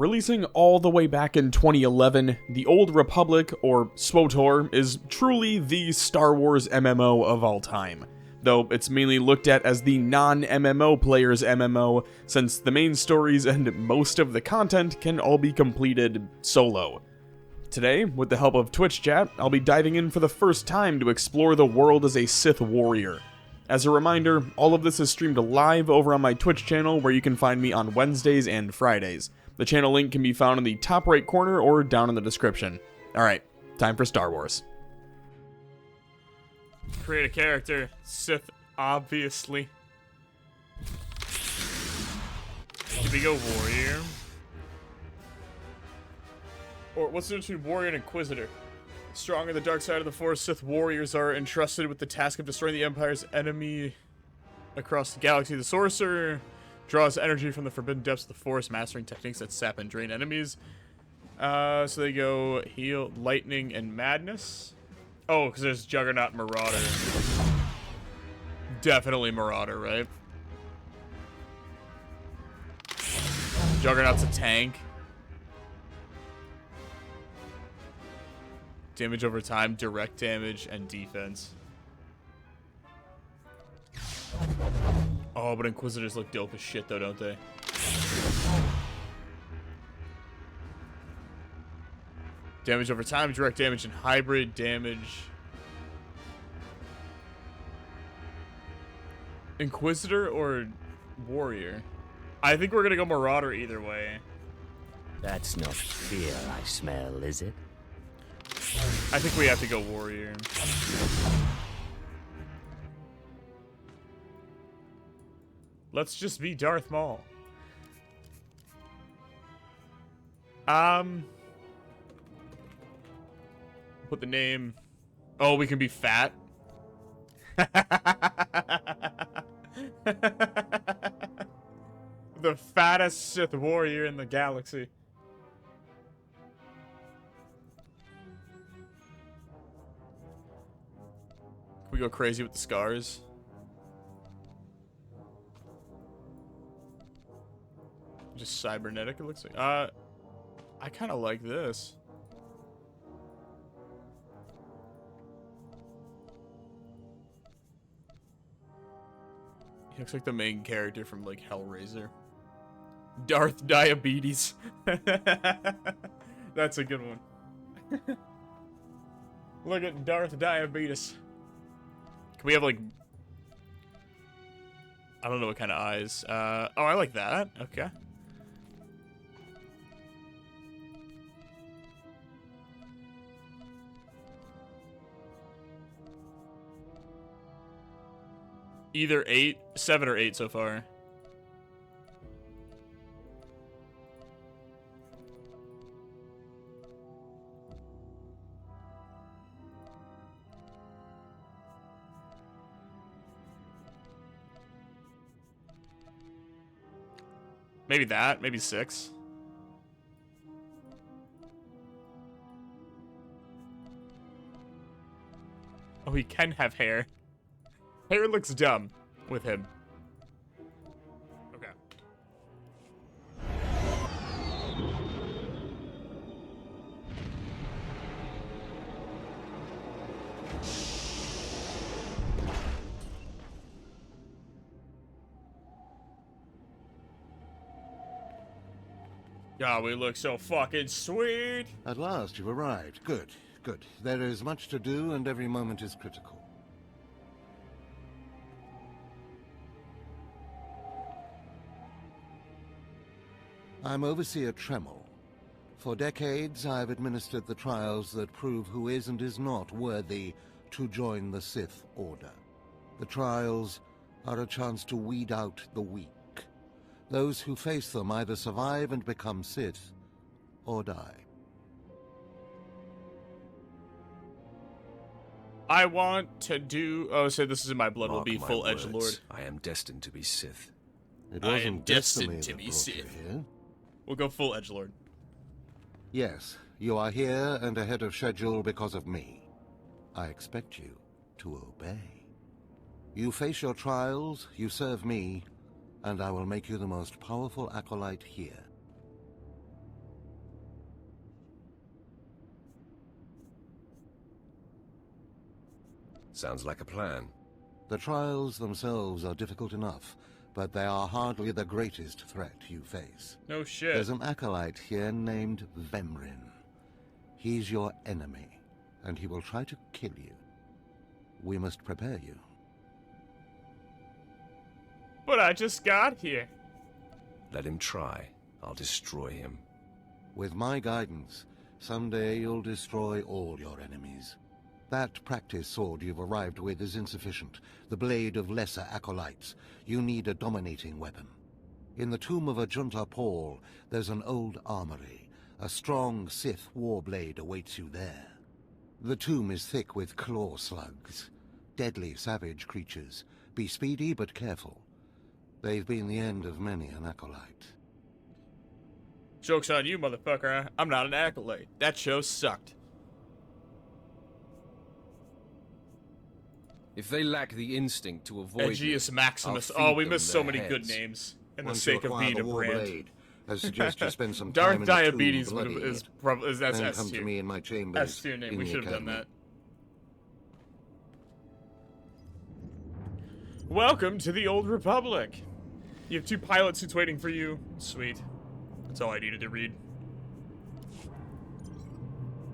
Releasing all the way back in 2011, The Old Republic, or SWTOR, is truly the Star Wars MMO of all time, though it's mainly looked at as the non-MMO player's MMO, since the main stories and most of the content can all be completed solo. Today, with the help of Twitch chat, I'll be diving in for the first time to explore the world as a Sith warrior. As a reminder, all of this is streamed live over on my Twitch channel, where you can find me on Wednesdays and Fridays. The channel link can be found in the top right corner or down in the description. Alright, time for Star Wars. Create a character. Sith, obviously. We go warrior. Or what's the difference between warrior and inquisitor? Strong on the dark side of the Force, Sith warriors are entrusted with the task of destroying the Empire's enemy across the galaxy. The sorcerer draws energy from the forbidden depths of the Force, mastering techniques that sap and drain enemies. So they go heal, lightning, and madness. Oh, because there's Juggernaut and Marauder. Definitely Marauder, right? Juggernaut's a tank. Damage over time, direct damage, and defense. Oh, but Inquisitors look dope as shit, though, don't they? Damage over time, direct damage, and hybrid damage. Inquisitor or Warrior? I think we're gonna go Marauder either way. That's not fear I smell, is it? I think we have to go Warrior. Let's just be Darth Maul. Put the name. Oh, we can be fat. The fattest Sith warrior in the galaxy. Can we go crazy with the scars? Just cybernetic, it looks like. I kind of like this. He looks like the main character from, like, Hellraiser. Darth Diabetes. That's a good one. Look at Darth Diabetes. Can we have, like... I don't know what kind of eyes. Oh, I like that. Okay. Either 7 or 8 so far. Maybe that, maybe 6. Oh, he can have hair. Hair looks dumb with him. Okay. God, we look so fucking sweet. At last, you've arrived. Good, good. There is much to do, and every moment is critical. I'm Overseer Tremel. For decades, I've administered the trials that prove who is and is not worthy to join the Sith Order. The trials are a chance to weed out the weak. Those who face them either survive and become Sith, or die. I want to do... Oh, so this is in my blood. Will be full edgelord. I am destined to be Sith. It I wasn't am destiny destined to that be brought Sith. you here. We'll go full edgelord. Yes, you are here and ahead of schedule because of me. I expect you to obey. You face your trials, you serve me, and I will make you the most powerful acolyte here. Sounds like a plan. The trials themselves are difficult enough, but they are hardly the greatest threat you face. No shit. There's an acolyte here named Verin. He's your enemy, and he will try to kill you. We must prepare you. But I just got here. Let him try. I'll destroy him. With my guidance, someday you'll destroy all your enemies. That practice sword you've arrived with is insufficient. The blade of lesser acolytes. You need a dominating weapon. In the tomb of Ajunta Pall, there's an old armory. A strong Sith warblade awaits you there. The tomb is thick with claw slugs. Deadly savage creatures. Be speedy but careful. They've been the end of many an acolyte. Joke's on you, motherfucker. I'm not an acolyte. That show sucked. If they lack the instinct to avoid Aegeus me, Maximus. I'll Oh, we feed missed them so their many good heads. names in the Once you sake of acquire being the a brand. warblade, I suggest you spend some time Darth in the tomb Diabetes bloodied. is probably that's Then S come to tier. me in my chambers. S tier name. in We the should have done academy. that. Welcome to the Old Republic. You have 2 pilot suits waiting for you. Sweet. That's all I needed to read.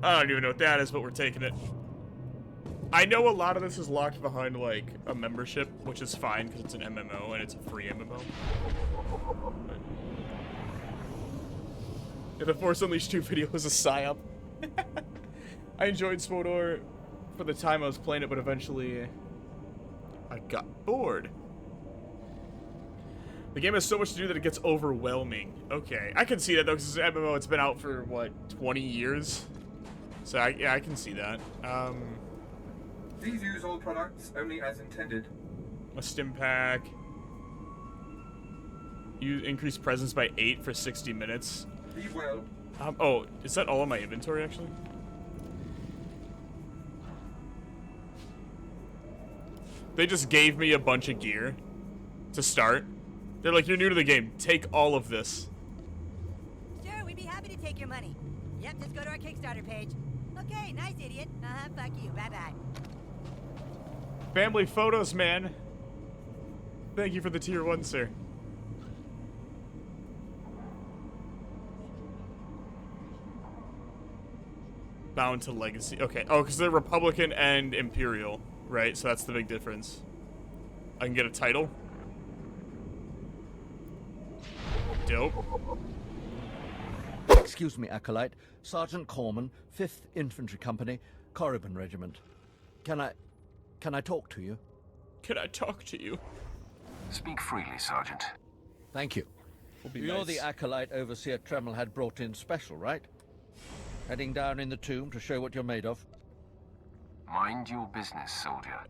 I don't even know what that is, but we're taking it. I know a lot of this is locked behind, like, a membership, which is fine, because it's an MMO, and it's a free MMO. But... yeah, the Force Unleashed 2 video was a psyop. I enjoyed SWTOR for the time I was playing it, but eventually I got bored. The game has so much to do that it gets overwhelming. Okay, I can see that, though, because it's an MMO. It's been out for, what, 20 years? So, yeah, I can see that. Please use all products only as intended. A stim pack. You increase presence by 8 for 60 minutes. Be well. Oh, is that all in my inventory, actually? They just gave me a bunch of gear to start. They're like, you're new to the game. Take all of this. Sure, we'd be happy to take your money. Yep, just go to our Kickstarter page. Okay, nice idiot. Fuck you. Bye-bye. Family photos, man. Thank you for the tier 1, sir. Bound to legacy. Okay. Oh, because they're Republican and Imperial, right? So that's the big difference. I can get a title. Dope. Excuse me, Acolyte. Sergeant Corman, 5th Infantry Company, Corriban Regiment. Can I talk to you? Can I talk to you? Speak freely, Sergeant. Thank you. You're the Acolyte Overseer Tremmel had brought in special, right? Heading down in the tomb to show what you're made of. Mind your business, soldier.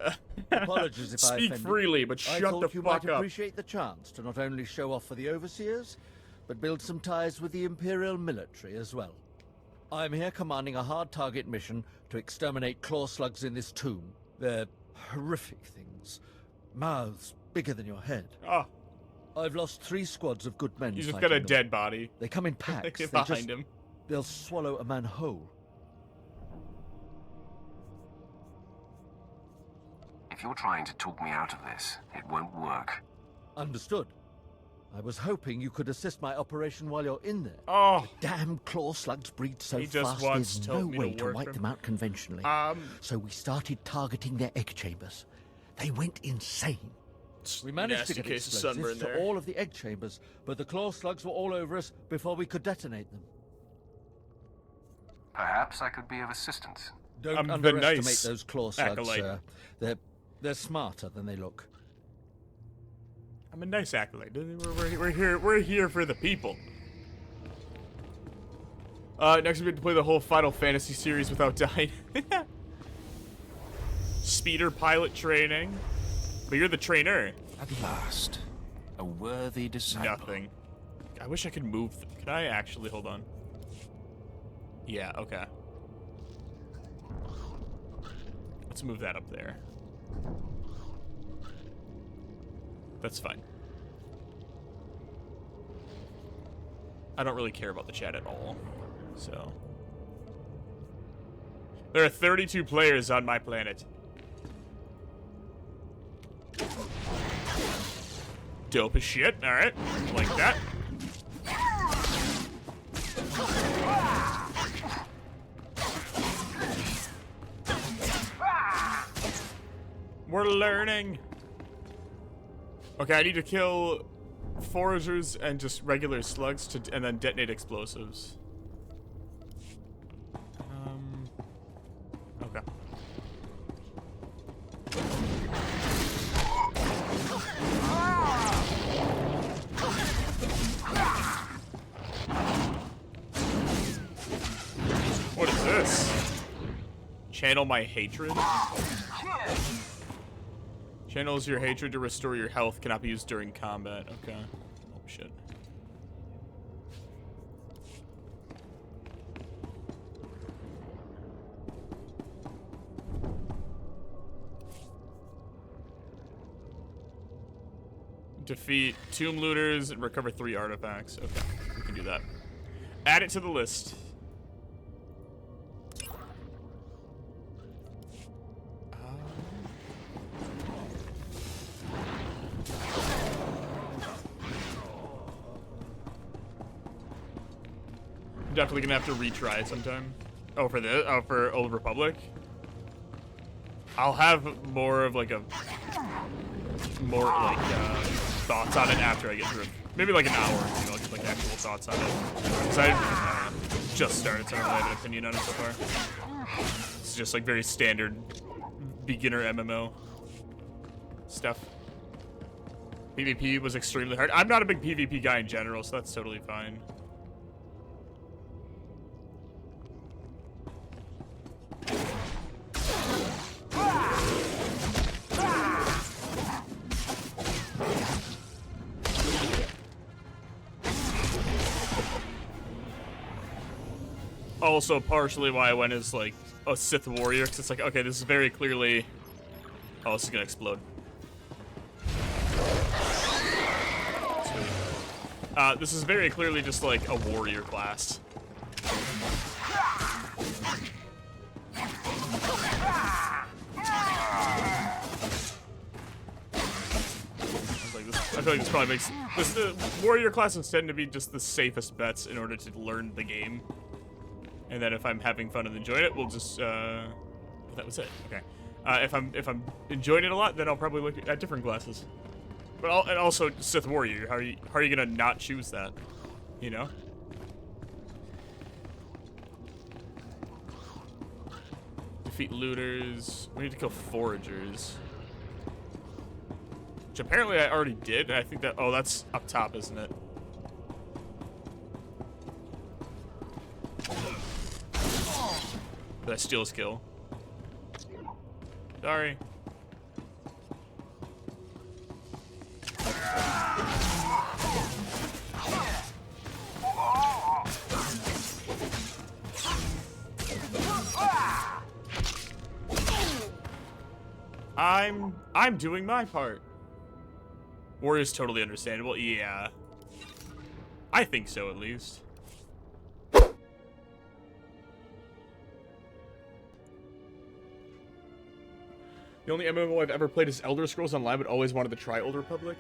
Apologies if I Speak offended. freely, but I shut thought the you fuck might up. appreciate the chance to not only show off for the Overseers, but build some ties with the Imperial military as well. I'm here commanding a hard target mission to exterminate claw slugs in this tomb. They're horrific things. Mouths bigger than your head. Oh, I've lost 3 squads of good men you just fighting got a them. dead body. They come in packs. Behind him. They'll swallow a man whole. If you're trying to talk me out of this, it won't work. Understood. I was hoping you could assist my operation while you're in there. Oh, Damn claw slugs breed so He just fast wants there's to no tell me to way to work wipe them. them out conventionally. So we started targeting their egg chambers. They went insane. We managed nasty to get case of sunburn explosives to there. all of the egg chambers, but the claw slugs were all over us before we could detonate them. Perhaps I could be of assistance. Don't I'm the underestimate nice those claw slugs, acolyte. sir. They're smarter than they look. I'm a nice acolyte. We're here for the people. Next we get to play the whole Final Fantasy series without dying. Speeder pilot training. But you're the trainer. At last, a worthy disciple. Nothing. I wish I could move them. Can I actually? Hold on. Yeah, okay. Let's move that up there. That's fine. I don't really care about the chat at all, so. There are 32 players on my planet. Dope as shit. All right, like that. We're learning. Okay, I need to kill foragers and just regular slugs and then detonate explosives. Okay. What is this? Channel my hatred? Channels your hatred to restore your health. Cannot be used during combat. Okay. Oh, shit. Defeat tomb looters and recover 3 artifacts. Okay, we can do that. Add it to the list. Definitely gonna have to retry it sometime. Oh, for this? Oh, for Old Republic? I'll have more of like thoughts on it after I get through it. Maybe like an hour, you know, just like actual thoughts on it. Because I just started, so I don't really have an opinion on it so far. It's just like very standard beginner MMO stuff. PvP was extremely hard. I'm not a big PvP guy in general, so that's totally fine. Also, partially why I went is like a Sith warrior, because it's like, okay, this is very clearly. Oh, this is gonna explode. Sweet. This is very clearly just like a warrior class. I feel like this probably makes this warrior classes tend to be just the safest bets in order to learn the game. And then if I'm having fun and enjoying it, we'll just that was it. Okay. If I'm enjoying it a lot, then I'll probably look at different classes. But and also Sith Warrior. How are you gonna not choose that? You know. Defeat looters. We need to kill foragers. Which apparently I already did. I think that. Oh, that's up top, isn't it? Did I steal his kill? Sorry. I'm doing my part. Warrior's totally understandable. Yeah. I think so, at least. The only MMO I've ever played is Elder Scrolls Online, but always wanted to try Old Republic.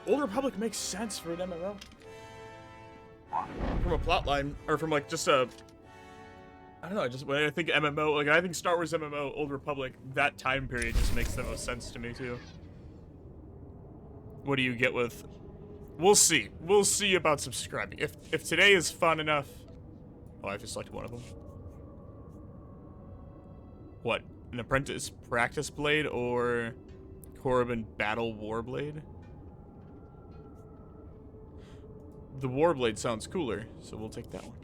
Old Republic makes sense for an MMO. From a plotline, or from like just a... I don't know, just when I think MMO, like I think Star Wars MMO, Old Republic, that time period just makes the most sense to me too. What do you get with... We'll see. We'll see about subscribing. If today is fun enough... Oh, I just selected one of them. What? An apprentice practice blade or Korriban battle warblade? The warblade sounds cooler, so we'll take that one.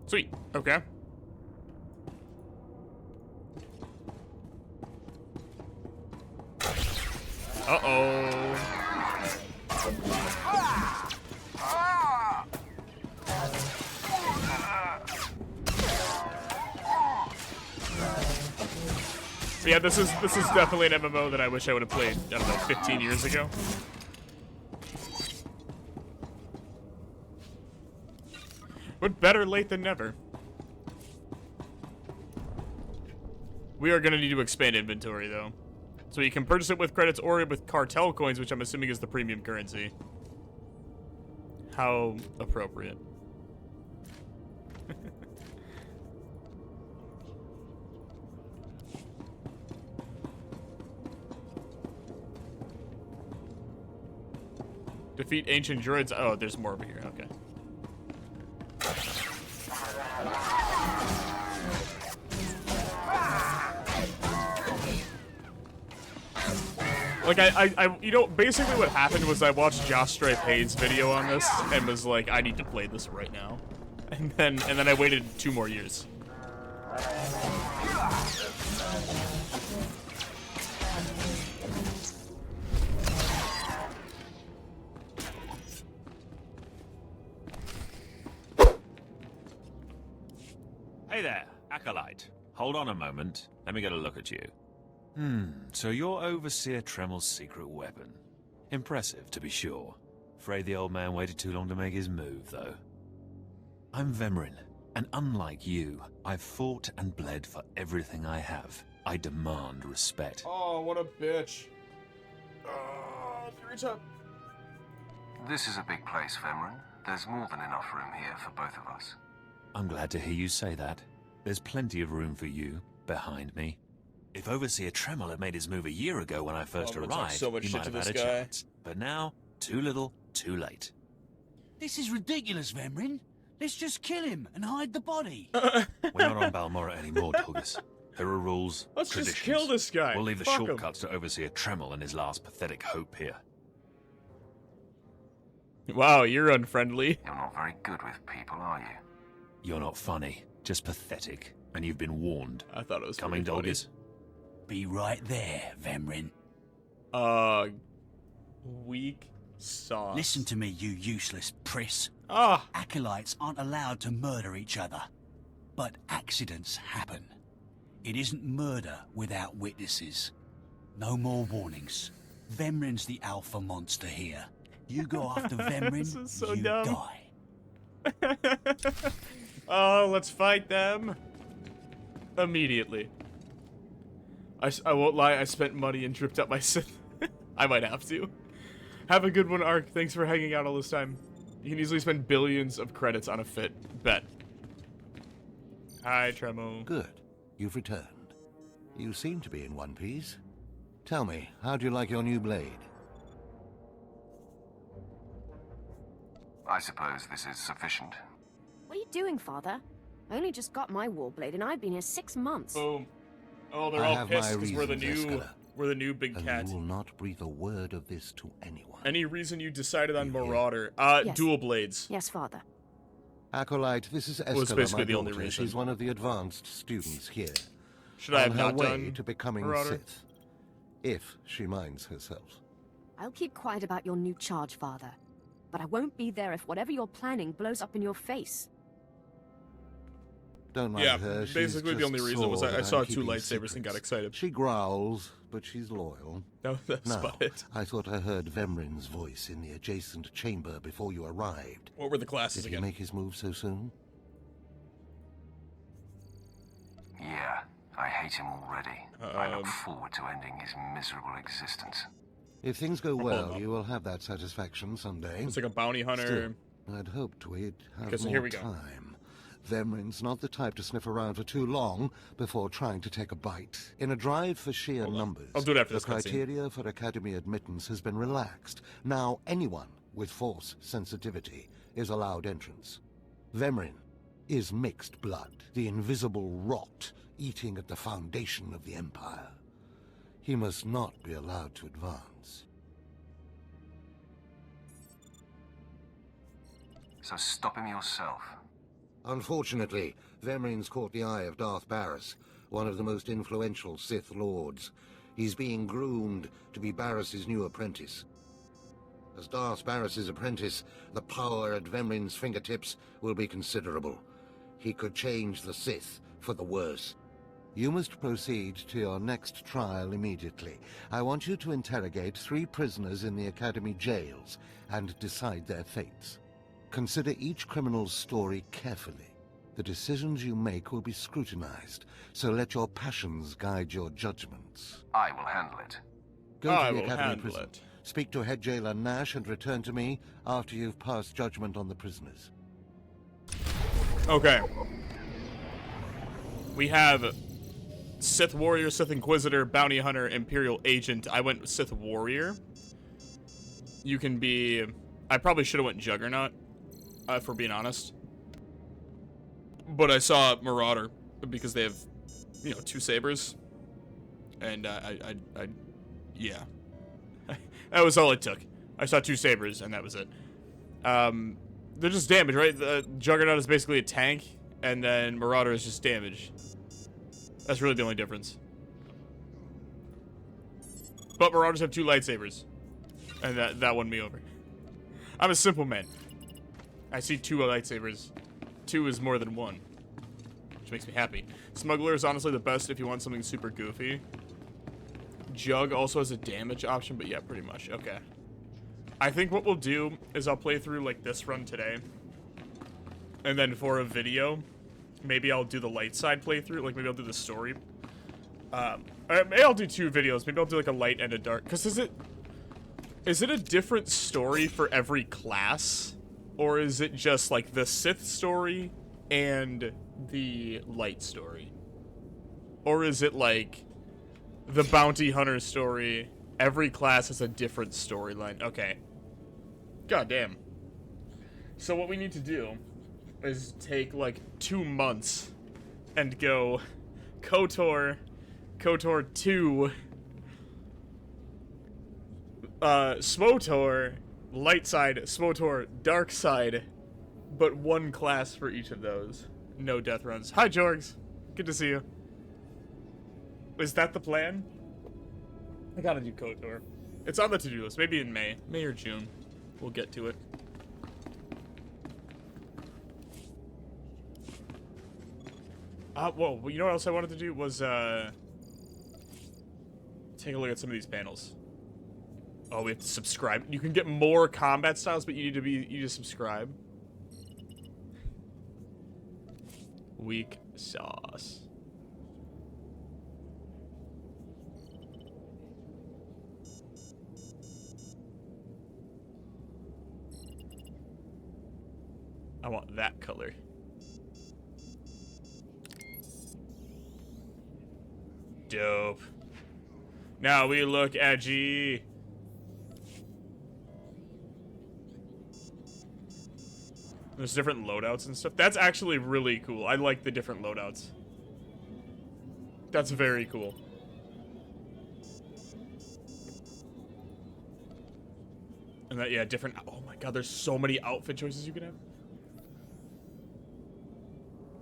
Sweet. Okay. Uh-oh. Yeah, this is definitely an MMO that I wish I would have played, I don't know, 15 years ago. But better late than never. We are going to need to expand inventory, though. So you can purchase it with credits or with cartel coins, which I'm assuming is the premium currency. How appropriate. Defeat ancient druids. Oh, there's more over here. Okay. Like, you know, basically what happened was I watched Josh Stripe Hayes' video on this and was like, I need to play this right now. And then I waited 2 more years. Hey there, Acolyte. Hold on a moment. Let me get a look at you. So you're Overseer Tremel's secret weapon. Impressive, to be sure. Afraid the old man waited too long to make his move, though. I'm Verin, and unlike you, I've fought and bled for everything I have. I demand respect. Oh, what a bitch. Oh, reach up. This is a big place, Verin. There's more than enough room here for both of us. I'm glad to hear you say that. There's plenty of room for you behind me. If Overseer Tremel had made his move a year ago when I first arrived, so much he shit might to have had a this guy. chance. But now, too little, too late. This is ridiculous, Verin. Let's just kill him and hide the body. We're not on Balmora anymore, Tulgus. There are rules, Let's traditions. just kill this guy. We'll leave the Fuck him. shortcuts to Overseer Tremel and his last pathetic hope here. Wow, you're unfriendly. You're not very good with people, are you? You're not funny, just pathetic, and you've been warned. I thought it was Coming, pretty funny. Dolgus? Be right there, Verin. Weak sauce. Listen to me, you useless priss. Ah! Acolytes aren't allowed to murder each other. But accidents happen. It isn't murder without witnesses. No more warnings. Vemrin's the alpha monster here. You go after Verin, This is so you dumb. die. Oh, let's fight them. Immediately. I won't lie, I spent money and dripped up my Sith. I might have to. Have a good one, Ark. Thanks for hanging out all this time. You can easily spend billions of credits on a fit. Bet. Hi, Tremo. Good. You've returned. You seem to be in one piece. Tell me, how'd you like your new blade? I suppose this is sufficient. What are you doing, Father? I only just got my warblade, and I've been here 6 months. Boom. Oh, they're I all have pissed my because we're the new, reasons, Escala, we're the new big and cat. you will not breathe a word of this to anyone. Any reason you decided on Marauder? Yes. Dual blades. Yes, Father. Acolyte, this is Well, it's Escala, basically my the only daughter. reason. She's one of the advanced students here. Should I have on her not way done to becoming Marauder? Sith, if she minds herself. I'll keep quiet about your new charge, Father. But I won't be there if whatever you're planning blows up in your face. Don't mind Yeah, her. She's basically the just only reason was sore I that saw I'm 2 keeping lightsabers secrets. and got excited. She growls, but she's loyal. No, that's Now, about it. I thought I heard Vemrin's voice in the adjacent chamber before you arrived. What were the classes Did he again? make his move so soon? Yeah, I hate him already. I look Um, forward to ending his miserable existence. If things go well, on. you will have that satisfaction someday. It's like a bounty hunter. Still, I'd hoped we'd have Okay, so more here we go. time. Vemrin's not the type to sniff around for too long before trying to take a bite. In a drive for sheer numbers, I'll do it after the this cutscene. criteria for Academy admittance has been relaxed. Now anyone with Force sensitivity is allowed entrance. Verin is mixed blood, the invisible rot eating at the foundation of the Empire. He must not be allowed to advance. So stop him yourself. Unfortunately, Vemrin's caught the eye of Darth Baras, one of the most influential Sith Lords. He's being groomed to be Baras's new apprentice. As Darth Baras's apprentice, the power at Vemrin's fingertips will be considerable. He could change the Sith for the worse. You must proceed to your next trial immediately. I want you to interrogate 3 prisoners in the Academy jails and decide their fates. Consider each criminal's story carefully. The decisions you make will be scrutinized, so let your passions guide your judgments. I will handle it. Go I to the will Academy handle prison. it. Speak to head jailer Nash and return to me after you've passed judgment on the prisoners. Okay. We have Sith Warrior, Sith Inquisitor, Bounty Hunter, Imperial Agent. I went Sith Warrior. You can be... I probably should have went Juggernaut, for being honest. But I saw Marauder, because they have, you know, 2 sabers. And yeah. That was all it took. I saw 2 sabers, and that was it. They're just damage, right? The Juggernaut is basically a tank, and then Marauder is just damage. That's really the only difference. But Marauders have 2 lightsabers. And that won me over. I'm a simple man. I see 2 lightsabers. 2 is more than 1. Which makes me happy. Smuggler is honestly the best if you want something super goofy. Jug also has a damage option, but yeah, pretty much. Okay. I think what we'll do is I'll play through like this run today. And then for a video, maybe I'll do the light side playthrough. Like maybe I'll do the story. Maybe I'll do 2 videos. Maybe I'll do like a light and a dark. Because is it a different story for every class? Or is it just like the Sith story and the light story? Or is it like the bounty hunter story? Every class has a different storyline. Okay. God damn. So what we need to do is take like 2 months and go KOTOR 2, SWOTOR, light side, SWOTOR, dark side, but 1 class for each of those. No death runs. Hi, Jorgs. Good to see you. Is that the plan? I gotta do KOTOR. It's on the to-do list. Maybe in May or June. We'll get to it. Whoa, you know what else I wanted to do was, take a look at some of these panels. Oh, we have to subscribe. You can get more combat styles, but you need to subscribe. Weak sauce. I want that color. Dope. Now we look edgy. There's different loadouts and stuff. That's actually really cool. I like the different loadouts. That's very cool. And that, yeah, different... Oh my god, there's so many outfit choices you can have.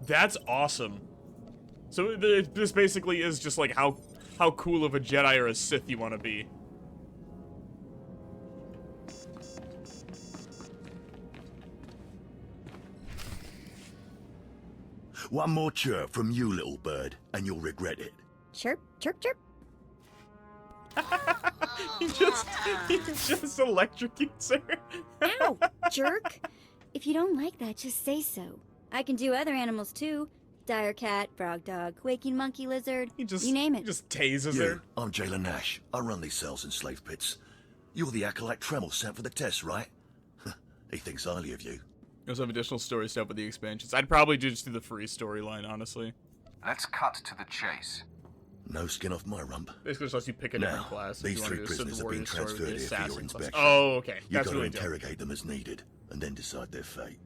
That's awesome. So this basically is just like how cool of a Jedi or a Sith you want to be. One more chirp from you, little bird, and you'll regret it. Chirp, chirp, chirp. he just electrocutes her. Ow, jerk. If you don't like that, just say so. I can do other animals too. Dire cat, frog dog, quaking monkey lizard, you name it. He just tases you, her. I'm Jailer Nash. I run these cells and slave pits. You're the acolyte Tremel sent for the test, right? He thinks highly of you. We also have additional story stuff with the expansions. I'd probably just do the free storyline, honestly. Let's cut to the chase. No skin off my rump. Basically just lets you pick a different class. These 3 prisoners have been transferred here for your inspection. Oh, okay. You've got to interrogate them as needed, and then decide their fate.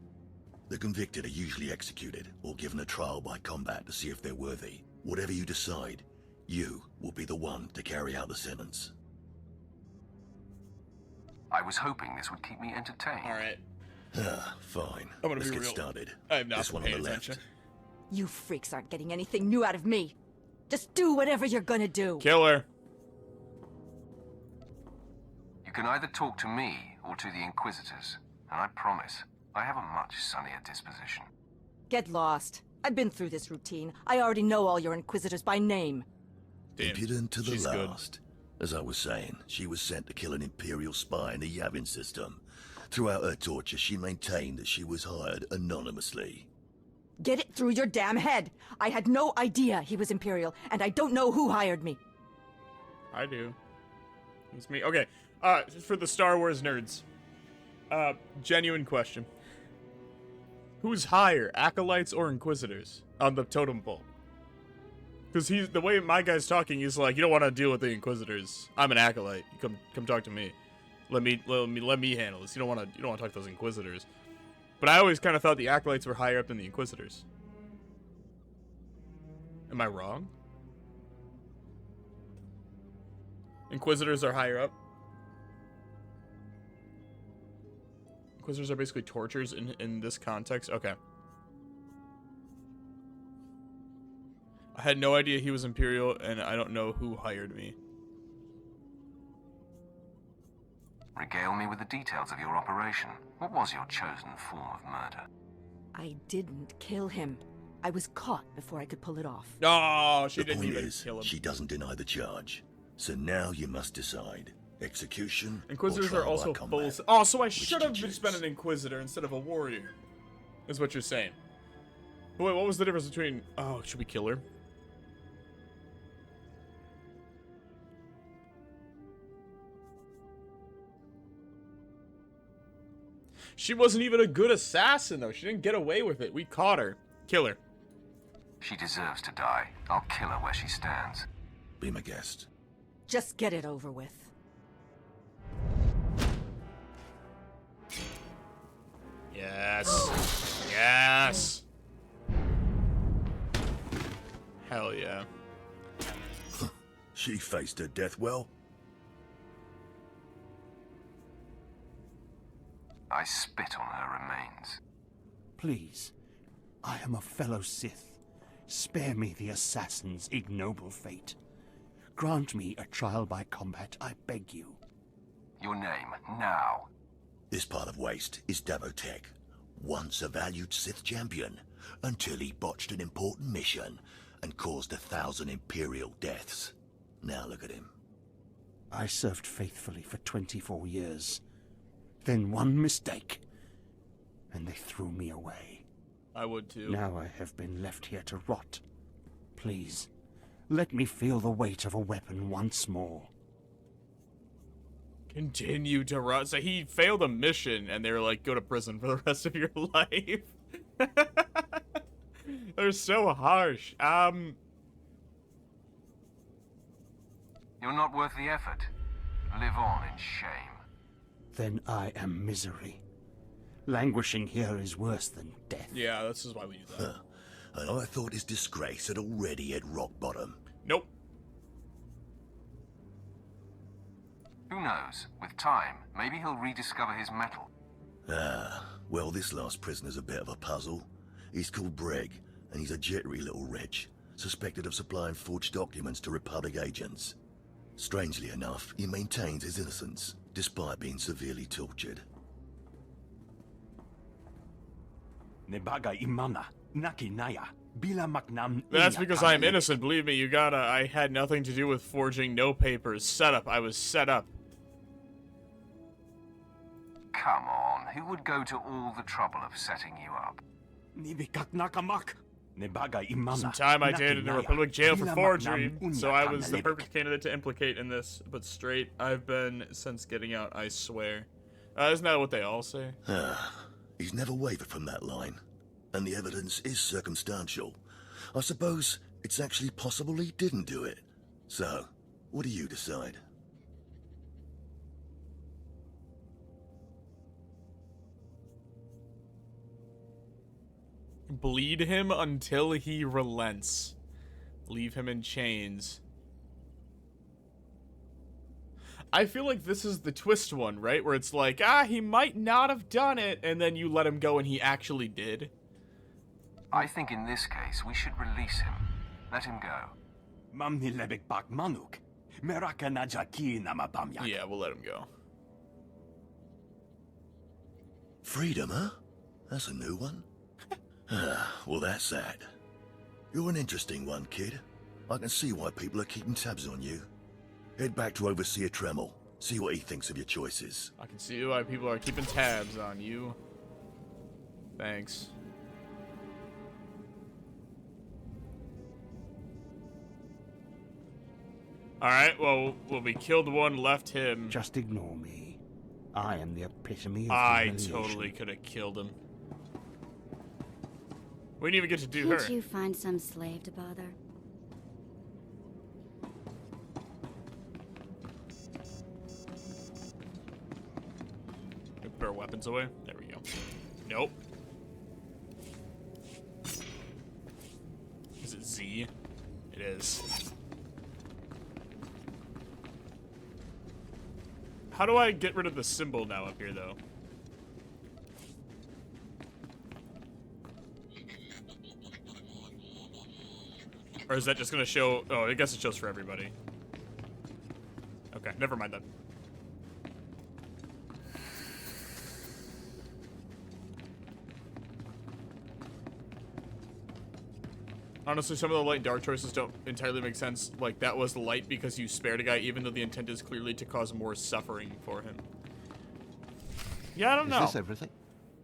The convicted are usually executed, or given a trial by combat to see if they're worthy. Whatever you decide, you will be the one to carry out the sentence. I was hoping this would keep me entertained. Alright. Fine. I'm gonna Let's be get real. started. I have not this one on the left. Attention. You freaks aren't getting anything new out of me. Just do whatever you're gonna do. Killer. You can either talk to me or to the Inquisitors, and I promise I have a much sunnier disposition. Get lost. I've been through this routine. I already know all your Inquisitors by name. Impudent to the She's last. Good. As I was saying, she was sent to kill an Imperial spy in the Yavin system. Throughout her torture, she maintained that she was hired anonymously. Get it through your damn head. I had no idea he was Imperial, and I don't know who hired me. I do. It's me. Okay. For the Star Wars nerds. Genuine question. Who's higher, Acolytes or Inquisitors on the totem pole? Because the way my guy's talking, he's like, you don't want to deal with the Inquisitors. I'm an Acolyte. You come talk to me. Let me handle this. You don't want to talk to those Inquisitors. But I always kind of thought the Acolytes were higher up than the Inquisitors. Am I wrong? Inquisitors are higher up. Inquisitors are basically tortures in this context. Okay. I had no idea he was Imperial, and I don't know who hired me. Regale me with the details of your operation. What was your chosen form of murder? I didn't kill him. I was caught before I could pull it off. Oh, she didn't even even kill him. She doesn't deny the charge. So now you must decide. Execution Inquisitors or are also full... Oh, so I should have just been an Inquisitor instead of a warrior. Is what you're saying. Wait, what was the difference between... Oh, should we kill her? She wasn't even a good assassin, though. She didn't get away with it. We caught her. Kill her. She deserves to die. I'll kill her where she stands. Be my guest. Just get it over with. Yes. Yes. Hell yeah. She faced her death well. I spit on her remains. Please, I am a fellow Sith. Spare me the assassin's ignoble fate. Grant me a trial by combat, I beg you. Your name, now. This part of Waste is Davotech, once a valued Sith champion, until he botched an important mission and caused 1,000 Imperial deaths. Now look at him. I served faithfully for 24 years. Then one mistake, and they threw me away. I would too. Now I have been left here to rot. Please, let me feel the weight of a weapon once more. Continue to rot. So he failed a mission, and they were like, go to prison for the rest of your life. They're so harsh. You're not worth the effort. Live on in shame. Then I am misery. Languishing here is worse than death. Yeah, this is why we do that. And I thought his disgrace had already hit rock bottom. Nope. Who knows? With time, maybe he'll rediscover his mettle. Well, this last prisoner's a bit of a puzzle. He's called Breg, and he's a jittery little wretch, suspected of supplying forged documents to Republic agents. Strangely enough, he maintains his innocence, despite being severely tortured. That's because I am innocent, believe me, you gotta. I had nothing to do with forging no papers. Set up, I was set up. Come on, who would go to all the trouble of setting you up? Some time I did in the Republic jail for forgery, so I was the perfect candidate to implicate in this. But straight, I've been since getting out, I swear. Isn't that what they all say? He's never wavered from that line. And the evidence is circumstantial. I suppose it's actually possible he didn't do it. So, what do you decide? Bleed him until he relents. Leave him in chains. I feel like this is the twist one, right? Where it's like, he might not have done it, and then you let him go and he actually did. I think in this case, we should release him. Let him go. Yeah, we'll let him go. Freedom, huh? That's a new one. Well, that's that. You're an interesting one, kid. I can see why people are keeping tabs on you. Head back to Overseer Tremel. See what he thinks of your choices. I can see why people are keeping tabs on you. Thanks. Alright, well, we killed one, left him. Just ignore me. I am the epitome of I humiliation. totally could have killed him. We didn't even get to do Can't her. you find some slave to bother? We put our weapons away. There we go. Nope. Is it Z? It is. How do I get rid of the symbol now up here, though? Or is that just gonna show? Oh, I guess it shows for everybody. Okay, never mind then. Honestly, some of the light and dark choices don't entirely make sense. Like, that was light because you spared a guy, even though the intent is clearly to cause more suffering for him. Yeah, I don't know. Is this everything?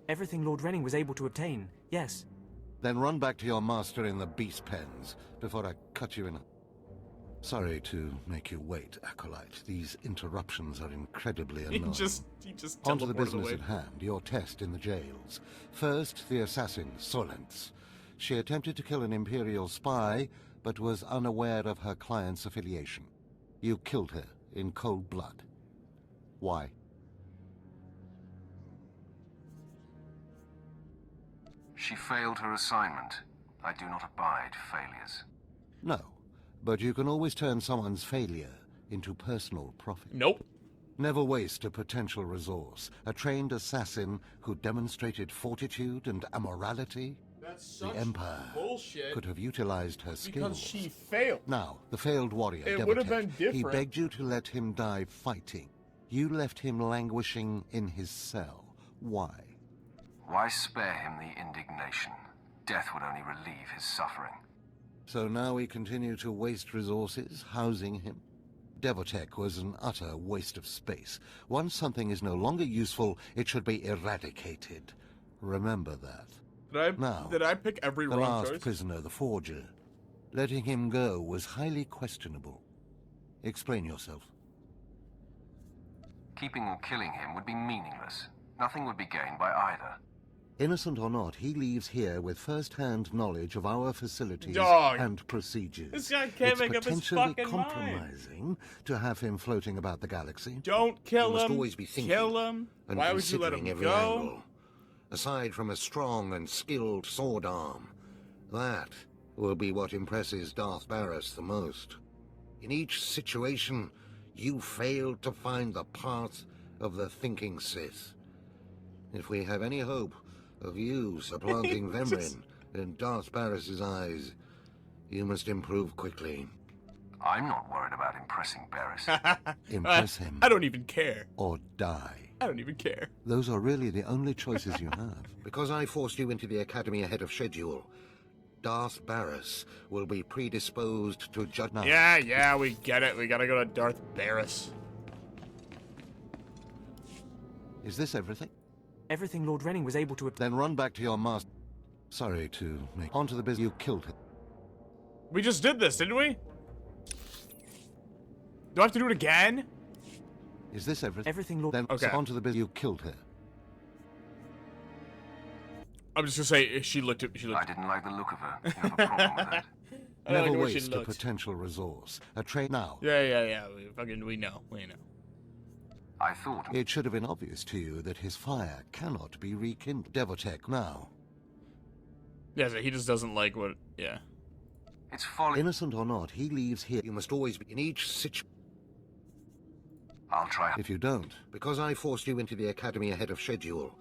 Everything Lord Renning was able to obtain, yes. Then run back to your master in the beast pens before I cut you in. Sorry to make you wait, Acolyte. These interruptions are incredibly annoying. He just On to the teleported business away. at hand, your test in the jails. First, the assassin, Solence. She attempted to kill an Imperial spy, but was unaware of her client's affiliation. You killed her in cold blood. Why? She failed her assignment. I do not abide failures. No, but you can always turn someone's failure into personal profit. Nope. Never waste a potential resource. A trained assassin who demonstrated fortitude and amorality. That's such The Empire bullshit. could have utilized her skills. Because she failed. Now, the failed warrior, It would have been Devotek, he different. begged you to let him die fighting. You left him languishing in his cell. Why? Why spare him the indignation? Death would only relieve his suffering. So now we continue to waste resources, housing him? Devotek was an utter waste of space. Once something is no longer useful, it should be eradicated. Remember that. Did I pick every the wrong last choice? prisoner, the Forger. Letting him go was highly questionable. Explain yourself. Keeping or killing him would be meaningless. Nothing would be gained by either. Innocent or not, he leaves here with first-hand knowledge of our facilities Dog. and procedures. This guy can't It's make up his potentially fucking mind. compromising to have him floating about the galaxy. Don't kill You must him. always be thinking Kill him. and Why would you let him considering every go? angle. Aside from a strong and skilled sword arm, that will be what impresses Darth Baras the most. In each situation, you failed to find the path of the thinking Sith. If we have any hope of you supplanting Verin in Darth Baras's eyes, you must improve quickly. I'm not worried about impressing Baras. Impress him. I don't even care. Or die. I don't even care. Those are really the only choices you have. Because I forced you into the Academy ahead of schedule, Darth Baras will be predisposed to judge now. Yeah, we get it. We gotta go to Darth Baras. Is this everything? Everything Lord Renning was able to... Then run back to your master. Sorry to make... Onto the business. You killed him. We just did this, didn't we? Do I have to do it again? Is this everything? Everything Lord... Then Okay. onto the business. You killed her. I'm just gonna say she looked at. I didn't like the look of her. You have a problem with that? I don't Never like the way she waste a looked. potential resource. A train now. Yeah. We know. I thought... It should have been obvious to you that his fire cannot be rekindled. Devotek now. Yeah, so he just doesn't like what. Yeah. It's folly. Innocent or not, he leaves here. You must always be in each situation. I'll try. If you don't, because I forced you into the Academy ahead of schedule,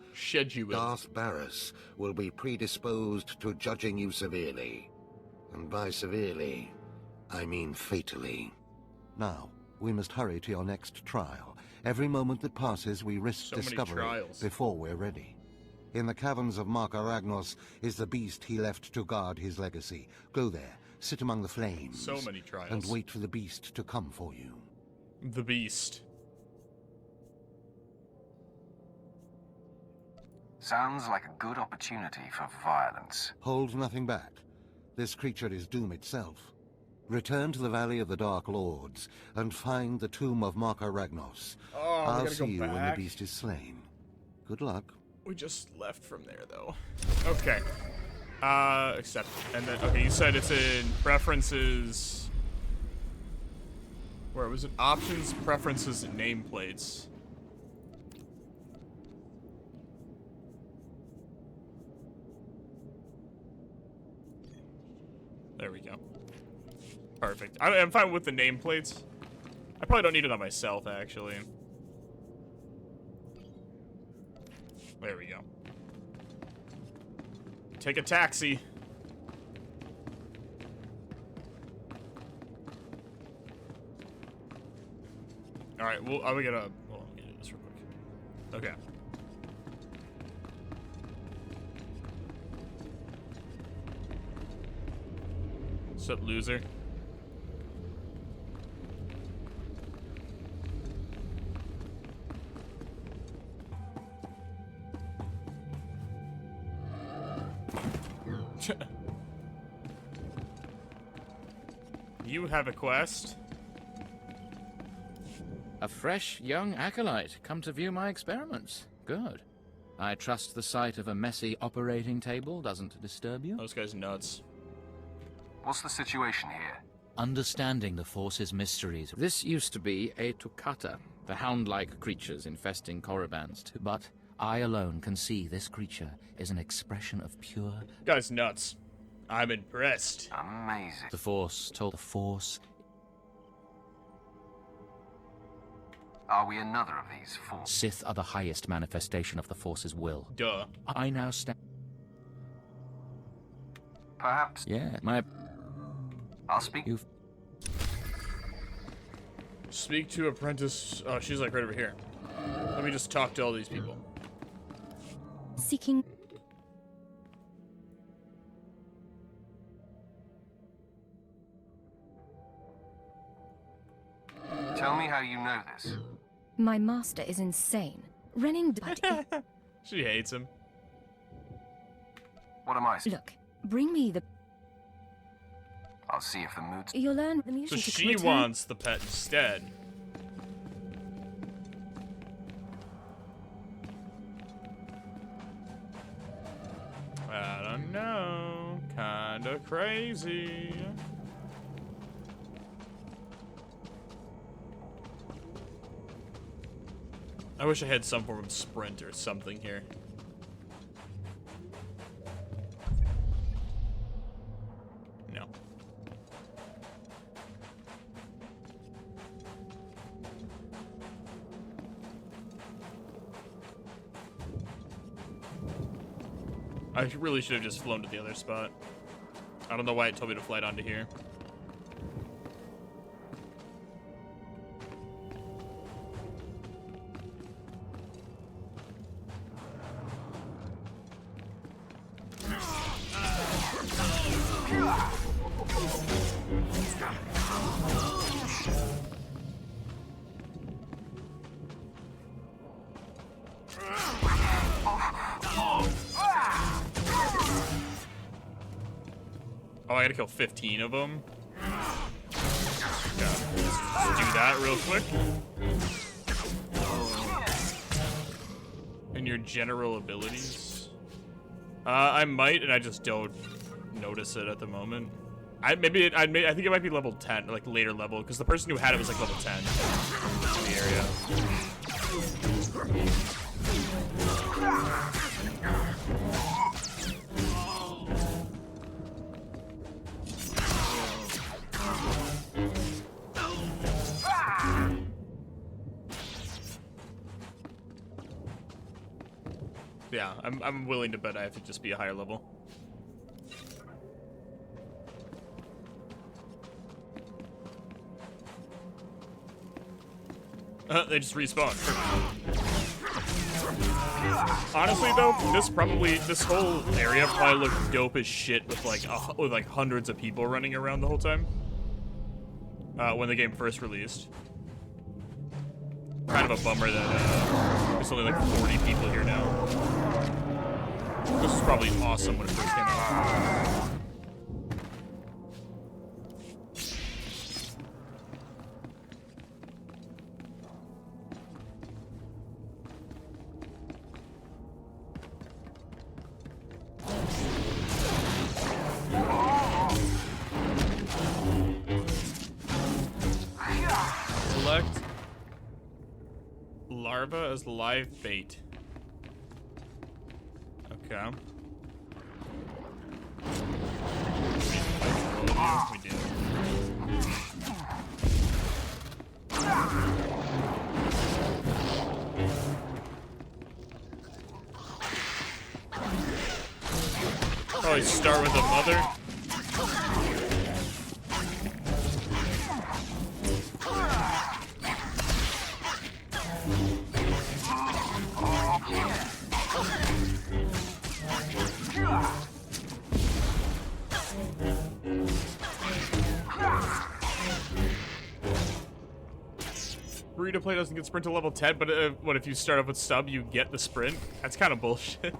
Darth Baras will be predisposed to judging you severely. And by severely, I mean fatally. Now, we must hurry to your next trial. Every moment that passes, we risk So many discovery trials. before we're ready. In the caverns of Mark Aragnos is the beast he left to guard his legacy. Go there, sit among the flames. So many trials. And wait for the beast to come for you. The beast. Sounds like a good opportunity for violence. Hold nothing back. This creature is doom itself. Return to the Valley of the Dark Lords and find the tomb of Marco Ragnos. Oh, I'll see you when the beast is slain. Good luck. We just left from there, though. Okay. Accept. And then, okay, you said it's in preferences. Where was it? Options, preferences, and nameplates. There we go. Perfect. I'm fine with the nameplates. I probably don't need it on myself, actually. There we go. Take a taxi. All right. Well, I'm gonna. Well, let me do this real quick. Okay. What's up, loser? You have a quest. A fresh, young acolyte, come to view my experiments. Good. I trust the sight of a messy operating table doesn't disturb you? Those guys nuts. What's the situation here? Understanding the Force's mysteries. This used to be a Toccata, the hound-like creatures infesting Korribans, but I alone can see this creature is an expression of pure... Guy's nuts. I'm impressed. Amazing. The Force told the Force... Are we another of these Force? Sith are the highest manifestation of the Force's will. Duh. I now stand... Perhaps... Yeah, my... I'll speak... You've... Speak to apprentice... Oh, she's like right over here. Let me just talk to all these people. Seeking... Tell me how you know this. My master is insane. Renning... She hates him. What am I... Look, bring me the... I'll see if the mood's... You'll learn the music. So she wants the pet instead. I don't know. Kinda crazy. I wish I had some form of sprint or something here. No. I really should have just flown to the other spot. I don't know why it told me to fly down to here. Oh, I gotta kill 15 of them. Yeah, let's do that real quick. And your general abilities? I might, and I just don't notice it at the moment. I think it might be level 10, like later level, because the person who had it was like level 10 in the area. Yeah, I'm willing to bet I have to just be a higher level. They just respawn. Honestly though, this whole area probably looked dope as shit with like hundreds of people running around the whole time. When the game first released. Kind of a bummer that there's only like 40 people here now. This was probably awesome when it first came out. larva as live bait. Okay. We do. Probably start with a mother. Burrito play doesn't get sprint to level 10, but what if you start up with sub, you get the sprint? That's kind of bullshit.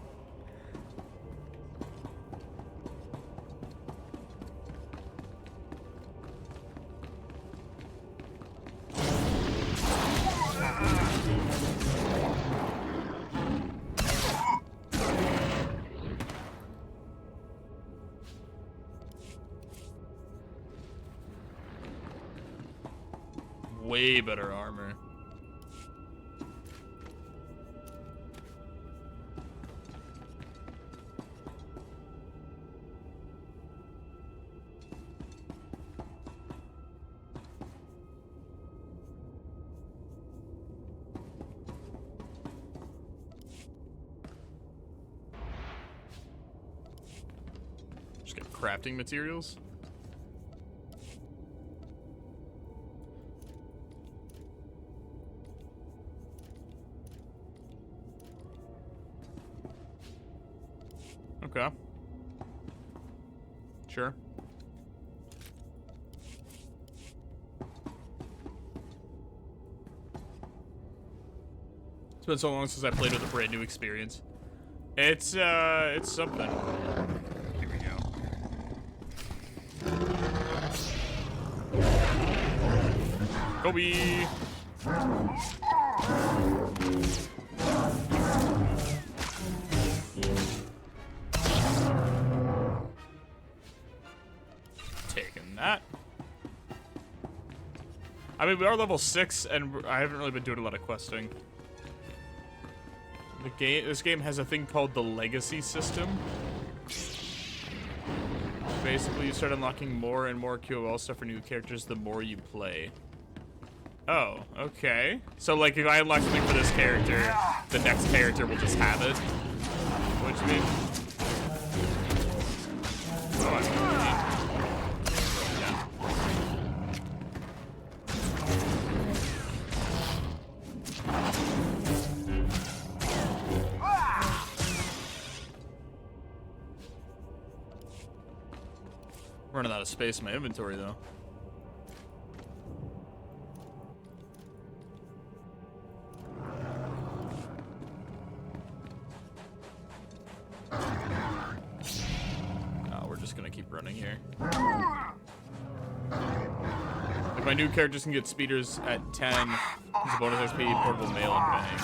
Way better armor. Just get crafting materials. Okay. Sure. It's been so long since I played with a brand new experience. It's something. Here we go. Kobe! I mean, we are level 6, and I haven't really been doing a lot of questing. This game has a thing called the Legacy system. Basically, you start unlocking more and more QOL stuff for new characters the more you play. Oh, okay. So, like, if I unlock something for this character, the next character will just have it. What do you mean? Oh, I see what you mean. Running out of space in my inventory, though. Oh, we're just gonna keep running here. If my new characters can get speeders at 10, it's a bonus XP, portable mail, and bank.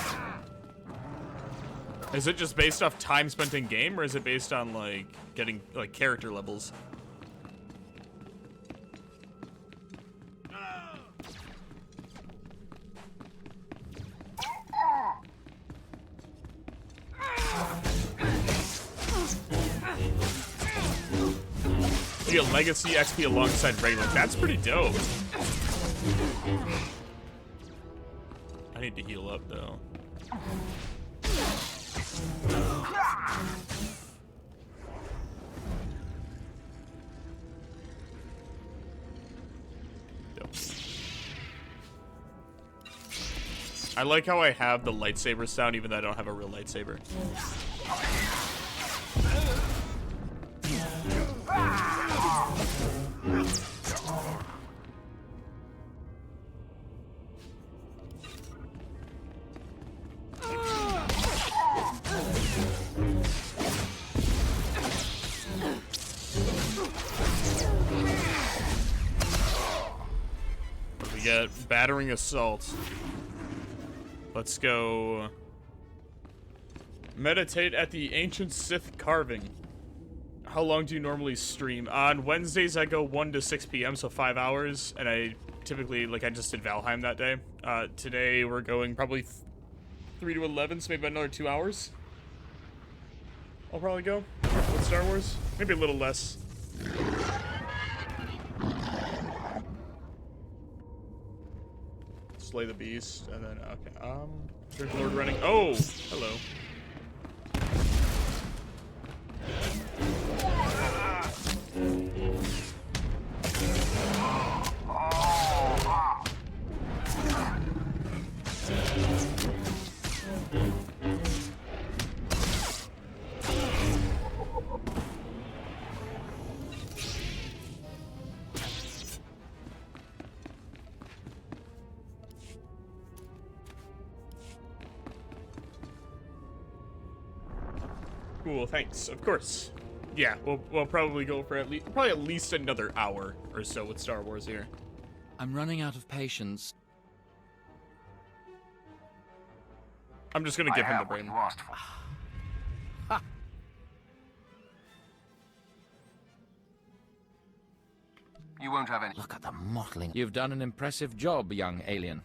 Is it just based off time spent in game, or is it based on, like, getting, like, character levels? You get Legacy XP alongside regular. That's pretty dope. I need to heal up, though. Dope. I like how I have the lightsaber sound even though I don't have a real lightsaber. What do we get? Battering assault. Let's go. Meditate at the ancient Sith carving. How long do you normally stream? On Wednesdays, I go 1 to 6 p.m., so 5 hours. And I typically, like, I just did Valheim that day. Today, we're going probably 3 to 11, so maybe about another 2 hours. I'll probably go with Star Wars. Maybe a little less. Slay the beast, and then okay. Turn to Lord Renning. Oh, hello. Cool, thanks. Of course. Yeah, we'll probably go for at least another hour or so with Star Wars here. I'm running out of patience. I'm just gonna give him the brain. You asked for. You won't have any. Look at the mottling. You've done an impressive job, young alien.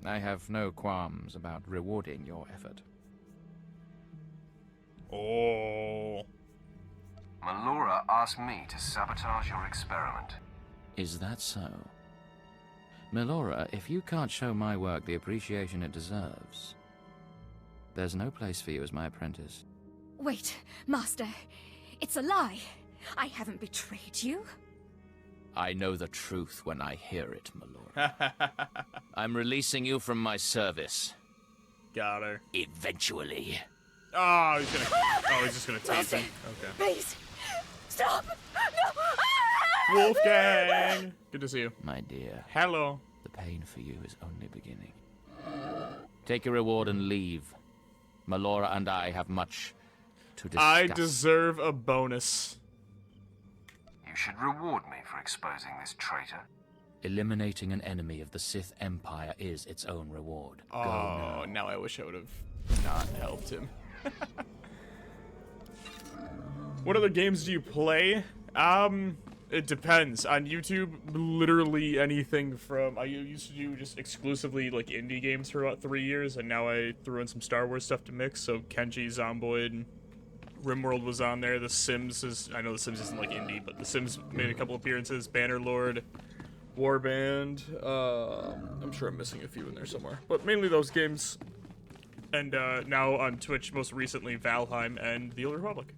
I have no qualms about rewarding your effort. Oh. Melora asked me to sabotage your experiment. Is that so? Melora, if you can't show my work the appreciation it deserves, there's no place for you as my apprentice. Wait, Master. It's a lie. I haven't betrayed you. I know the truth when I hear it, Melora. I'm releasing you from my service. Got her. Eventually. Oh, he's just gonna take him. Okay. Please, stop! No! Wolfgang! Good to see you. My dear. Hello. The pain for you is only beginning. Take your reward and leave. Melora and I have much to discuss. I deserve a bonus. You should reward me for exposing this traitor. Eliminating an enemy of the Sith Empire is its own reward. Oh, Go now I wish I would have not helped him. What other games do you play? It depends. On YouTube, literally anything from... I used to do just exclusively, like, indie games for about 3 years, and now I threw in some Star Wars stuff to mix, so Kenji, Zomboid, RimWorld was on there, The Sims is... I know The Sims isn't, like, indie, but The Sims made a couple appearances, Bannerlord, Warband, I'm sure I'm missing a few in there somewhere, but mainly those games. And now on Twitch, most recently, Valheim and The Old Republic.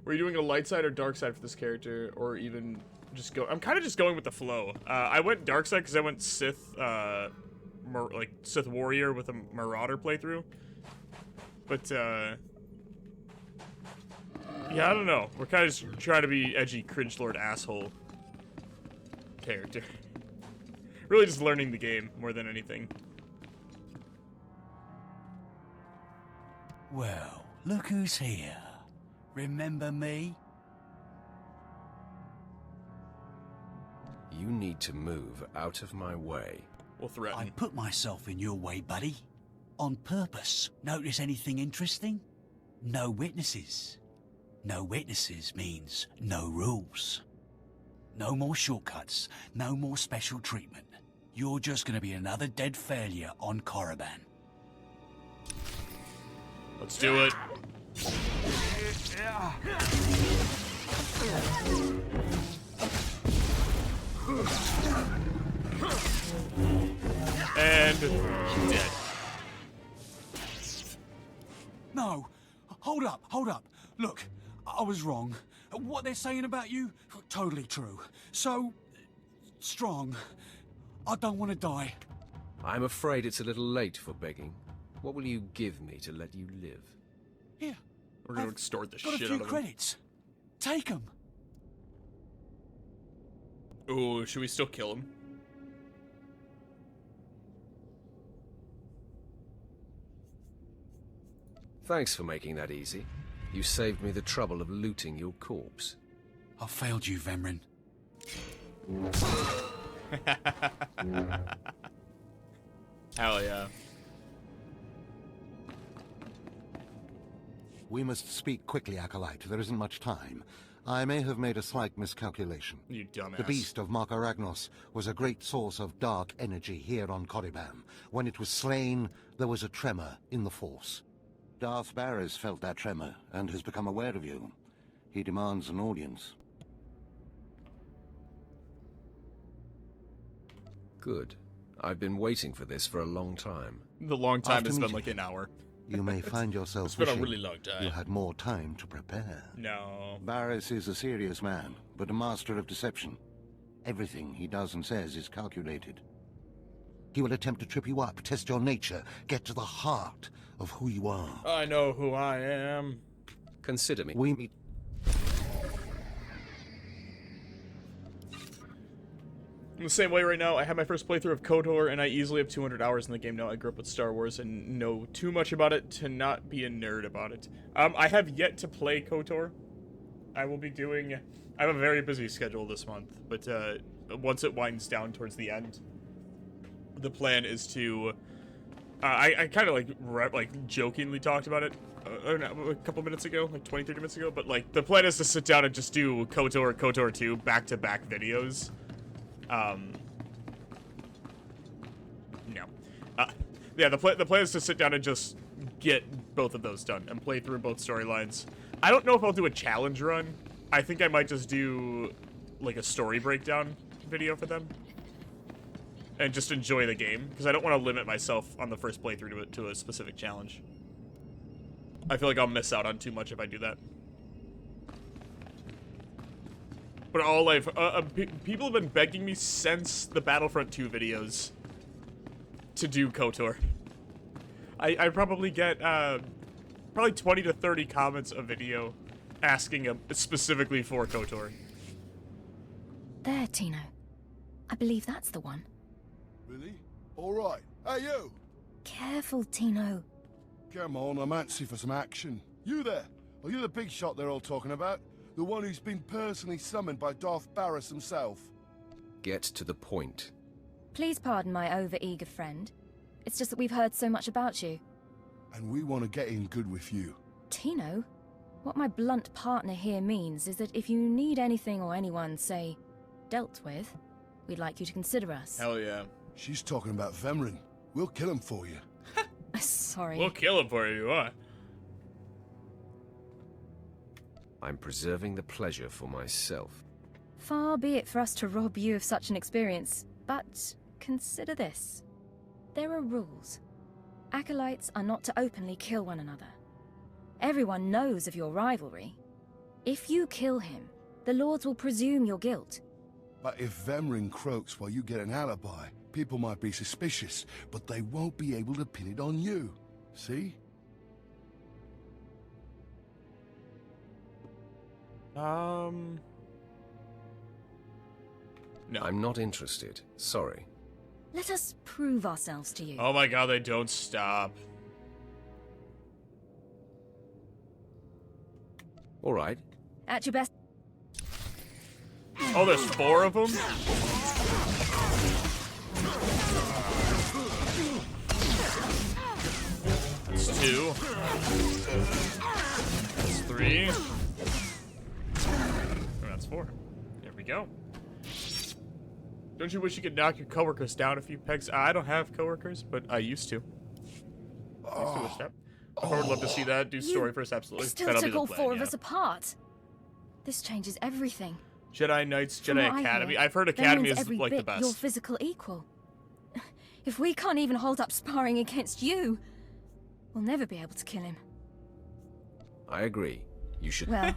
Were you doing a light side or dark side for this character, or even just go? I'm kind of just going with the flow. I went dark side because I went Sith, like Sith Warrior with a Marauder playthrough. But yeah, I don't know. We're kind of just trying to be edgy, cringe-lord asshole character. Really, just learning the game more than anything. Well, look who's here. Remember me? You need to move out of my way. We'll threaten. I put myself in your way, buddy. On purpose. Notice anything interesting? No witnesses. No witnesses means no rules. No more shortcuts. No more special treatment. You're just gonna be another dead failure on Korriban. Let's do it. And dead. No! Hold up, hold up. Look, I was wrong. What they're saying about you, totally true. So, strong. I don't want to die. I'm afraid it's a little late for begging. What will you give me to let you live? Here. We're gonna extort the got shit a few out of him. credits. Take them. Ooh, should we still kill him? Thanks for making that easy. You saved me the trouble of looting your corpse. I failed you, Verin. Hell yeah. We must speak quickly, Acolyte. There isn't much time. I may have made a slight miscalculation. You dumbass. The beast of Markaragnos was a great source of dark energy here on Korriban. When it was slain, there was a tremor in the Force. Darth Baras felt that tremor and has become aware of you. He demands an audience. Good. I've been waiting for this for a long time. The long time After has been meeting like an him, hour. You may find yourself It's been a wishing really long time. you had more time to prepare. No. Baras is a serious man, but a master of deception. Everything he does and says is calculated. He will attempt to trip you up, test your nature, get to the heart of who you are. I know who I am. Consider me. We meet. I'm the same way right now. I had my first playthrough of KOTOR, and I easily have 200 hours in the game now. I grew up with Star Wars and know too much about it to not be a nerd about it. I have yet to play KOTOR. I will be doing... I have a very busy schedule this month, but once it winds down towards the end, the plan is to... I kind of like jokingly talked about it a couple minutes ago, like 20-30 minutes ago, but like the plan is to sit down and just do KOTOR, KOTOR 2 back-to-back videos. No. Yeah, the plan is to sit down and just get both of those done and play through both storylines. I don't know if I'll do a challenge run. I think I might just do, like, a story breakdown video for them. And just enjoy the game, because I don't want to limit myself on the first playthrough to a specific challenge. I feel like I'll miss out on too much if I do that. But all people have been begging me since the Battlefront 2 videos to do KOTOR. I probably get probably 20 to 30 comments a video asking specifically for KOTOR. There, Tino. I believe that's the one. Really? All right. Hey, you! Careful, Tino. Come on, I'm antsy for some action. You there? Are you the big shot they're all talking about? The one who's been personally summoned by Darth Baras himself? Get to the point. Please pardon my over-eager friend. It's just that we've heard so much about you. And we want to get in good with you. Tino, what my blunt partner here means is that if you need anything or anyone, say, dealt with, we'd like you to consider us. Hell yeah. She's talking about Verin. We'll kill him for you. Sorry. We'll kill him for you, what? I'm preserving the pleasure for myself. Far be it for us to rob you of such an experience, but consider this. There are rules. Acolytes are not to openly kill one another. Everyone knows of your rivalry. If you kill him, the Lords will presume your guilt. But if Verin croaks while you get an alibi, people might be suspicious, but they won't be able to pin it on you. See? No. I'm not interested. Sorry. Let us prove ourselves to you. Oh my god, they don't stop. All right. At your best. Oh, there's 4 of them? That's 2. That's 3. Oh, that's 4. There we go. Don't you wish you could knock your coworkers down a few pegs? I don't have coworkers, but I used to. I used to wish that. I would love to see that. Do story first, absolutely. Still That'll be took the all plan, 4 of yeah. us apart. This changes everything. Jedi Knights, From Jedi what I Academy. hear, I've heard Academy Verin's is every like the bit best. Your physical equal. If we can't even hold up sparring against you, we'll never be able to kill him. I agree. You should... Well,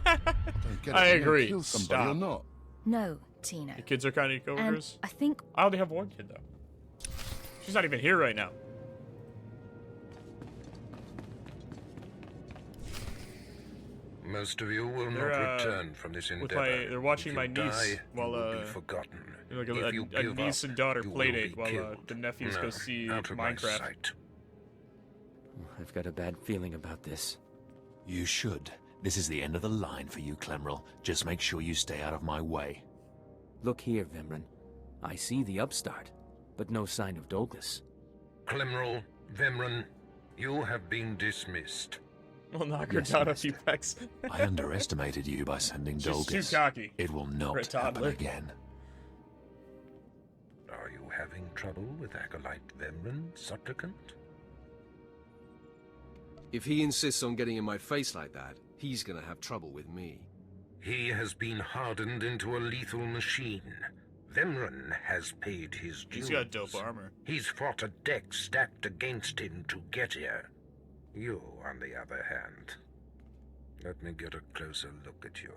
I agree. Kill somebody or Stop. not? no, Tino. The kids are kind of your And coworkers. I think I only have 1 kid though. She's not even here right now. Most of you will They're, not return from this with endeavor. they're watching If my you niece die, while you will be forgotten. like If you a give niece up, and daughter you will playdate be while killed. the nephews Now, go see out of my Minecraft. sight. I've got a bad feeling about this. You should. This is the end of the line for you, Clemrel. Just make sure you stay out of my way. Look here, Vemrin. I see the upstart, but no sign of Dolgus. Clemrel, Vemrin, you have been dismissed. We'll knock her down a few pecks. I underestimated you by sending She's Dolgus. too cocky. It will For a not happen toddler. again. Are you having trouble with Acolyte Verin, supplicant? If he insists on getting in my face like that, he's gonna have trouble with me. He has been hardened into a lethal machine. Verin has paid his dues. He's got dope armor. He's fought a deck stacked against him to get here. You, on the other hand, let me get a closer look at you.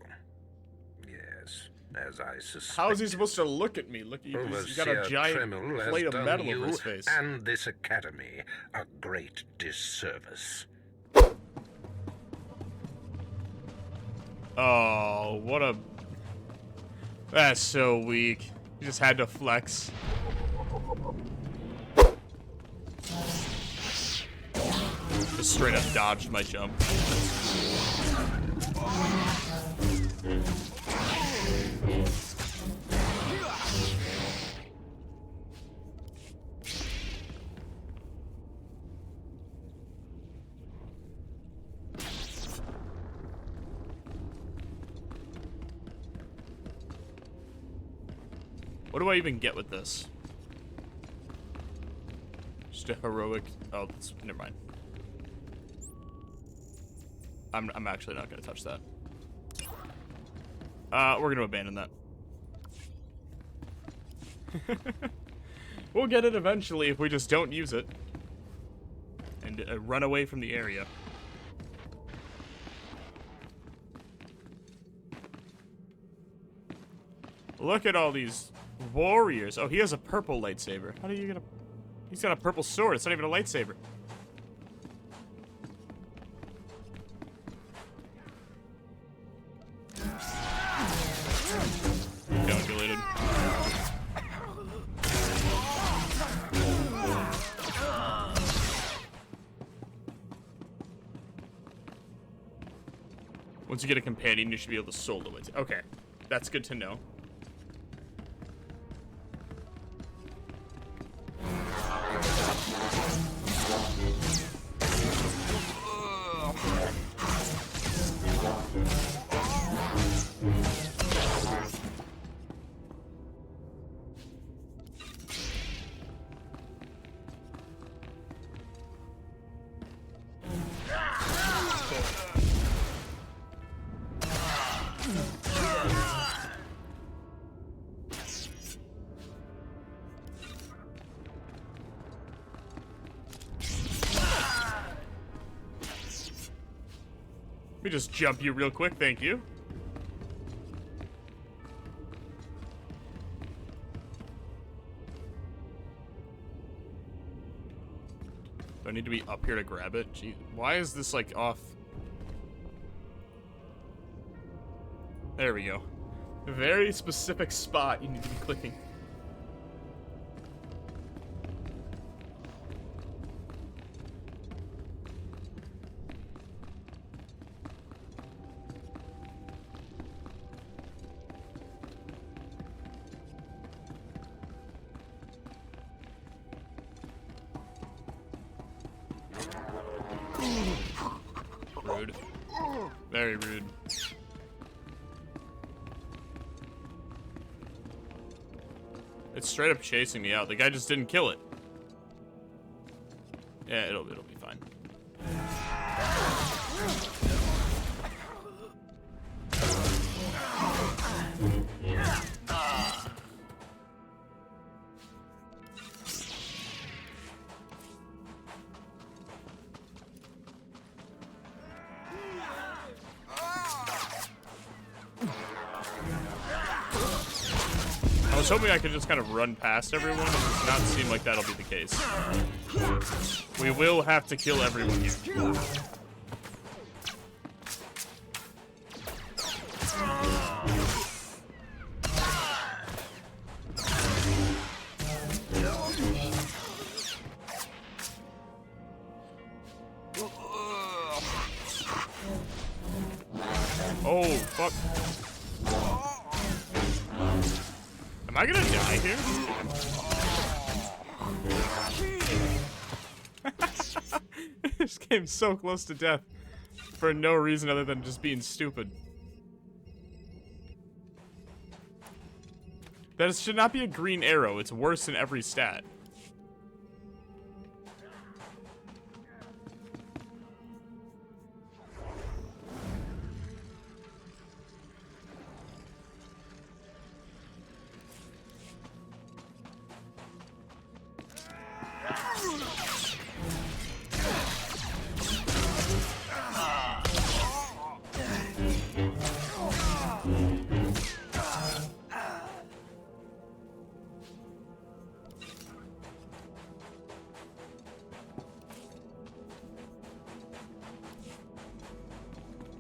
Yes, as I suspect. How is he supposed to look at me? Look, he's got a Overseer giant Tremel has plate of done metal you over his face. and this academy a great disservice. Oh, what a... That's so weak. He just had to flex. Just straight up dodged my jump. What do I even get with this? Just a heroic... Oh, that's... Never mind. I'm actually not going to touch that. We're going to abandon that. We'll get it eventually if we just don't use it. And run away from the area. Look at all these warriors. Oh, he has a purple lightsaber. How do you get a... He's got a purple sword. It's not even a lightsaber. Calculated. Once you get a companion, you should be able to solo it. Okay, that's good to know. Let me just jump you real quick, thank you. Do I need to be up here to grab it? Gee, why is this like off? There we go. A very specific spot you need to be clicking. Rude. Very rude. It's straight up chasing me out. The guy just didn't kill it. Yeah, it'll be fine. I was hoping I could just kind of run past everyone. It does not seem like that'll be the case. We will have to kill everyone here. Oh, fuck. Am I gonna die here? This game's so close to death. For no reason other than just being stupid. That should not be a green arrow. It's worse in every stat.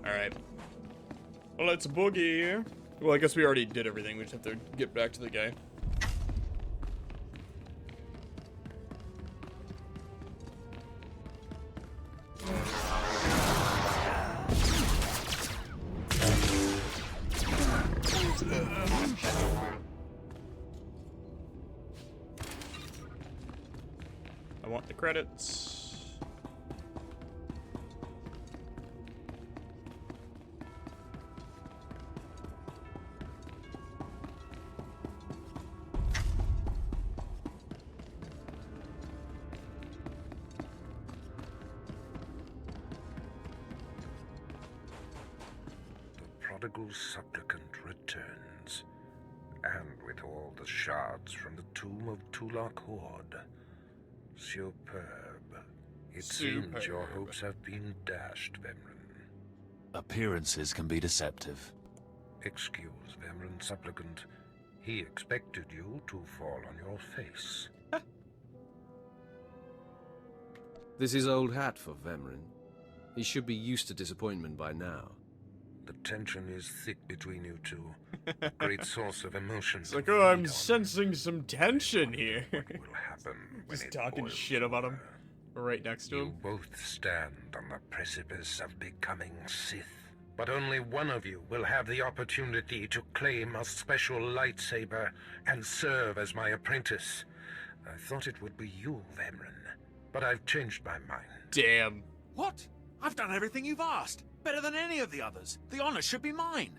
Alright. Well, let's boogie. Well, I guess we already did everything. We just have to get back to the guy. I want the credits. Prodigal supplicant returns, and with all the shards from the tomb of Tulak Horde. Superb. It seems your hopes have been dashed, Vemrin. Appearances can be deceptive. Excuse Vemrin, supplicant. He expected you to fall on your face. This is old hat for Vemrin. He should be used to disappointment by now. The tension is thick between you two. Great source of emotion. It's like, oh, I'm sensing some tension here. What will happen when Just talking shit about him. Right next to him. You both stand on the precipice of becoming Sith. But only one of you will have the opportunity to claim a special lightsaber and serve as my apprentice. I thought it would be you, Vemrin, but I've changed my mind. Damn. What? I've done everything you've asked. Better than any of the others. The honor should be mine.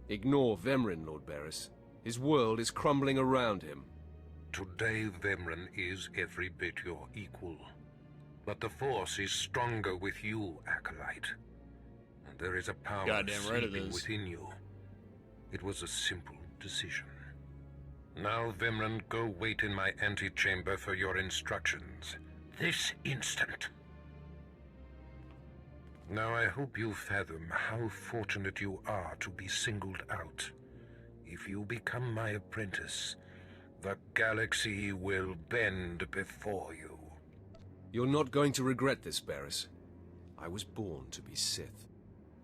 Ignore Vemrin, Lord Baras. His world is crumbling around him. Today, Vemrin is every bit your equal. But the Force is stronger with you, Acolyte. And there is a power sleeping within you. It was a simple decision. Now, Vemrin, go wait in my antechamber for your instructions. This instant. Now I hope you fathom how fortunate you are to be singled out. If you become my apprentice, the galaxy will bend before you. You're not going to regret this, Baras. I was born to be Sith.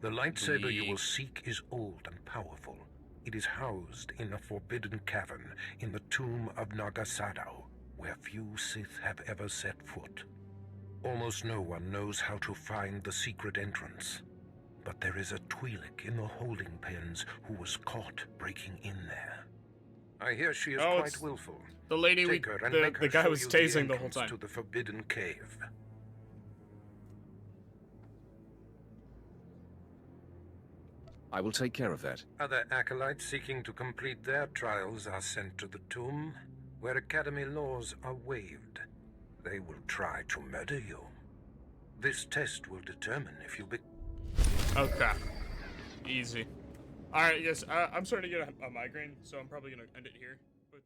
The lightsaber you will seek is old and powerful. It is housed in a forbidden cavern in the tomb of Nagasado, where few Sith have ever set foot. Almost no one knows how to find the secret entrance. But there is a Twi'lek in the holding pens who was caught breaking in there. I hear she is quite willful. The lady Take her and make her the guy show was you tasing the whole entrance time. to the forbidden cave. I will take care of that. Other acolytes seeking to complete their trials are sent to the tomb, where Academy laws are waived. They will try to murder you. This test will determine if you be... Oh crap. Easy. Alright, yes, I'm starting to get a migraine, so I'm probably gonna end it here. But